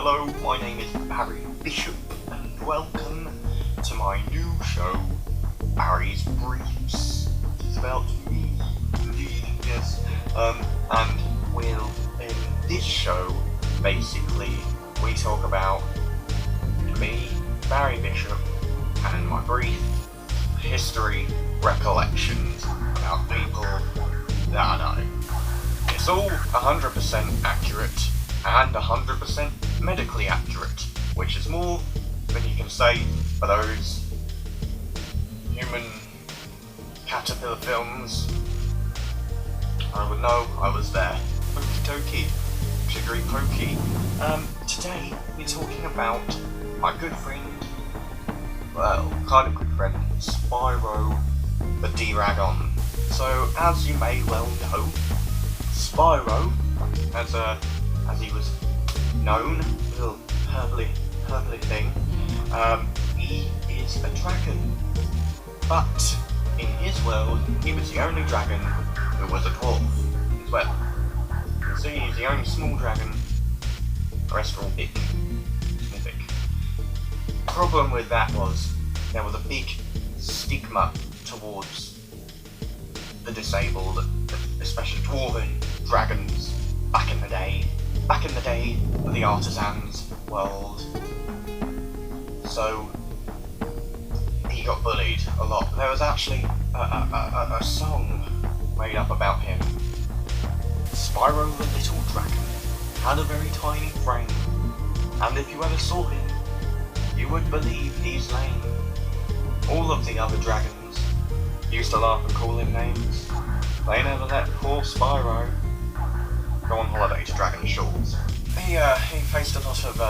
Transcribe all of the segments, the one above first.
Hello, my name is Barry Bishop, and welcome to my new show, Barry's Briefs. It's about me, indeed, yes. And in this show, basically, we talk about me, Barry Bishop, and my brief history recollections about people that I know. It's all 100% accurate and 100% medically accurate, which is more than you can say for those human caterpillar films. I would know I was there. Okie dokie, sugary pokey. Today we're talking about my good friend, well, kind of good friend, Spyro the Dragon. So, as you may well know, Spyro, as he was known, little purpley thing, he is a dragon. But in his world, he was the only dragon who was a dwarf as well. You can see he's the only small dragon, the rest are all big. Small big. The problem with that was there was a big stigma towards the disabled, especially dwarven dragons back in the day of the artisans world. So he got bullied a lot. There was actually a song made up about him. Spyro the Little Dragon had a very tiny frame, and if you ever saw him, you would believe he's lame. All of the other dragons used to laugh and call him names. They never let poor Spyro go on holiday to Dragon Shores. He faced a lot of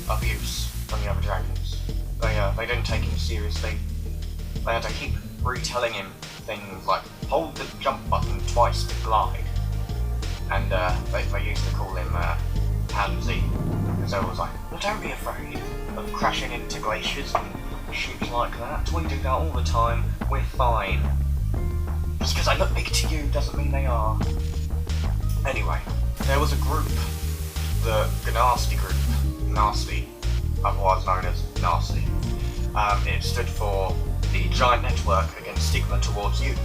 abuse from the other dragons. They didn't take him seriously. They had to keep retelling him things like hold the jump button twice to glide, and they used to call him Pansy, because they was like, well, don't be afraid of crashing into glaciers and shit like that. We do that all the time. We're fine. Just because I look big to you doesn't mean they are. Anyway, there was a group, the Gnasty group, Nasty, otherwise known as Nasty. It stood for the Giant Network Against Stigma Towards Youth,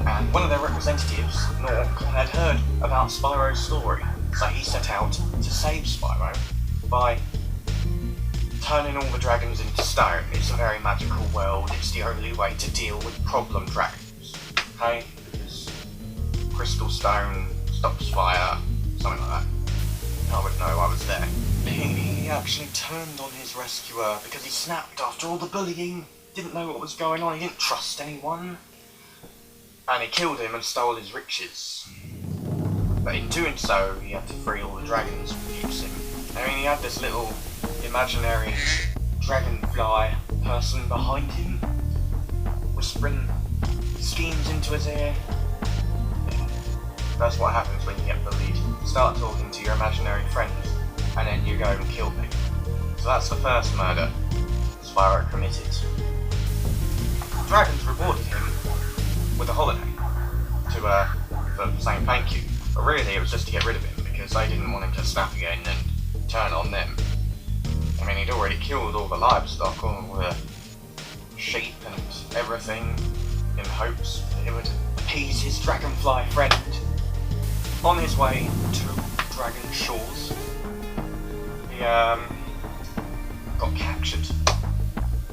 and one of their representatives, Nork, had heard about Spyro's story, so he set out to save Spyro by turning all the dragons into stone. It's a very magical world, it's the only way to deal with problem dragons, okay? Because crystal stone stops fire, something like that. I would know, I was there. He actually turned on his rescuer because he snapped after all the bullying, didn't know what was going on, he didn't trust anyone, and he killed him and stole his riches. But in doing so, he had to free all the dragons from him. I mean, he had this little imaginary dragonfly person behind him, whispering schemes into his ear. That's what happens when you get bullied. You start talking to your imaginary friends, and then you go and kill people. So that's the first murder Spyro committed. The dragons rewarded him with a holiday for saying thank you. But really it was just to get rid of him, because they didn't want him to snap again and turn on them. I mean, he'd already killed all the livestock, all the sheep and everything, in hopes that it would appease his dragonfly friend. On his way to Dragon Shores, he got captured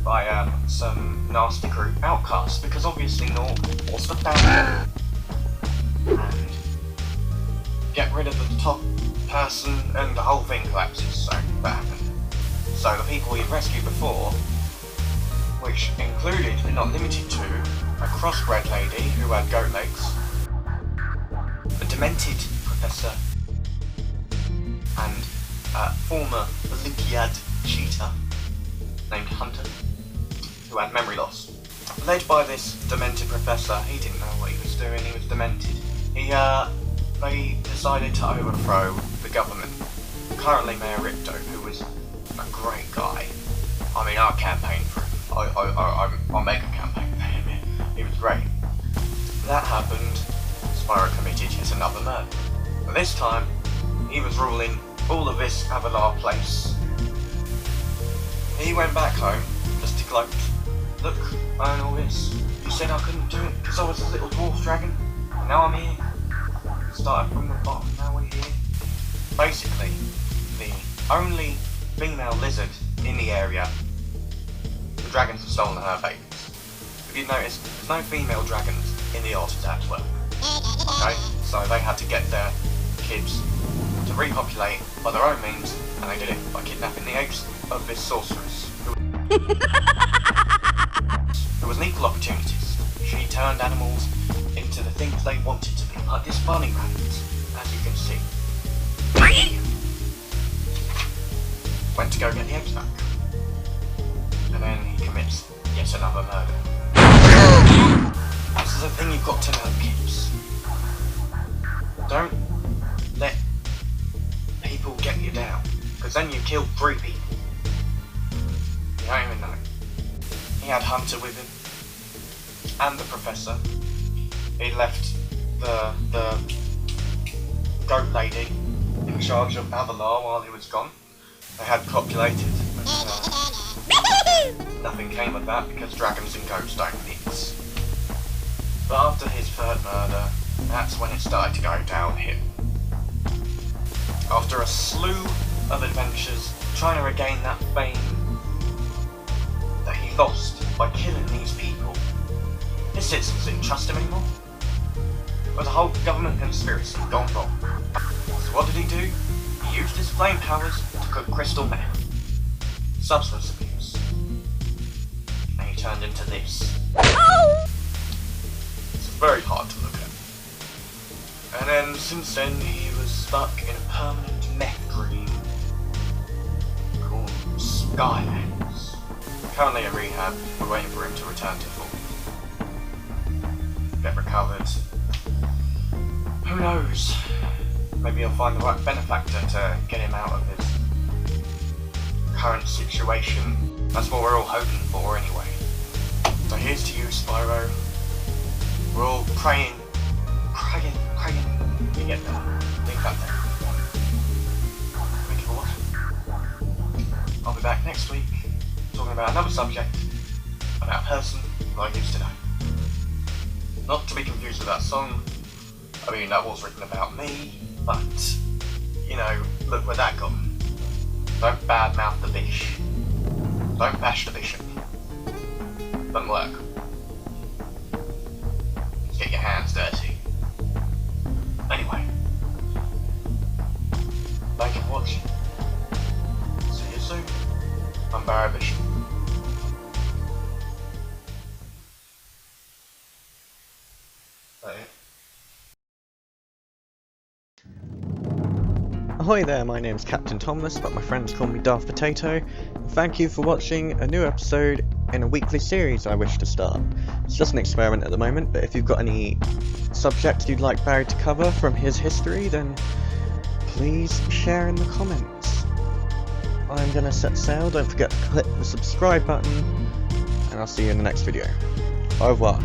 by some nasty group outcasts, because obviously Nork wants to ban them and get rid of the top person, and the whole thing collapses. So that happened. So the people he'd rescued before, which included but not limited to a crossbred lady who had goat legs, a demented professor, and a former Olympiad cheater named Hunter, who had memory loss. Led by this demented professor, he didn't know what he was doing, he was demented. They decided to overthrow the government. Currently Mayor Ripto, who was a great guy. I mean, I'll campaign for him. I'll make a campaign for him. He was great. That happened, Spyro committed yet another murder. But this time, he was ruling all of this Avalar place. He went back home just to gloat. Look, I own all this. You said I couldn't do it because I was a little dwarf dragon, and now I'm here. Started from the bottom, now we're here. Basically, the only female lizard in the area, the dragons have stolen her babies. If you notice, there's no female dragons in the otters as well. Okay, so they had to get their kids to repopulate by their own means, and they did it by kidnapping the eggs of this sorceress. There was an equal opportunities. She turned animals into the things they wanted to be, like this bunny rabbit, as you can see. Went to go get the eggs back, and then he commits yet another murder. This is a thing you've got to know, kids. Don't let people get you down, because then you killed 3 people. You don't even know. He had Hunter with him, and the Professor. He left the goat lady in charge of Avalar while he was gone. They had copulated, but nothing came of that because dragons and goats don't mix. But after his 3rd murder, that's when it started to go downhill. After a slew of adventures trying to regain that fame that he lost by killing these people, his citizens didn't trust him anymore. It was a whole government conspiracy gone wrong. So what did he do? He used his flame powers to cook crystal meth, substance abuse, and he turned into this. It's very hard to look at. And then since then he was stuck in a permanent meth dream called Skylands. Currently in rehab, we're waiting for him to return to full. Get recovered. Who knows? Maybe he'll find the right benefactor to get him out of his current situation. That's what we're all hoping for anyway. So here's to you, Spyro. We're all praying you get there. Leave that there. Thank you for watching. I'll be back next week talking about another subject about a person like I used today. Not to be confused with that song. I mean, that was written about me, but, you know, look where that got. Don't badmouth the bish. Don't bash the bishop. Doesn't work. Just get your hands dirty. Anyway. Thank you for watching. See you soon. I'm Barry Bishop. Ahoy there, my name's Captain Tomless, but my friends call me Daft Potato. Thank you for watching a new episode in a weekly series I wish to start. It's just an experiment at the moment, but if you've got any subjects you'd like Barry to cover from his history, then please share in the comments. I'm gonna set sail, don't forget to click the subscribe button, and I'll see you in the next video. Au revoir.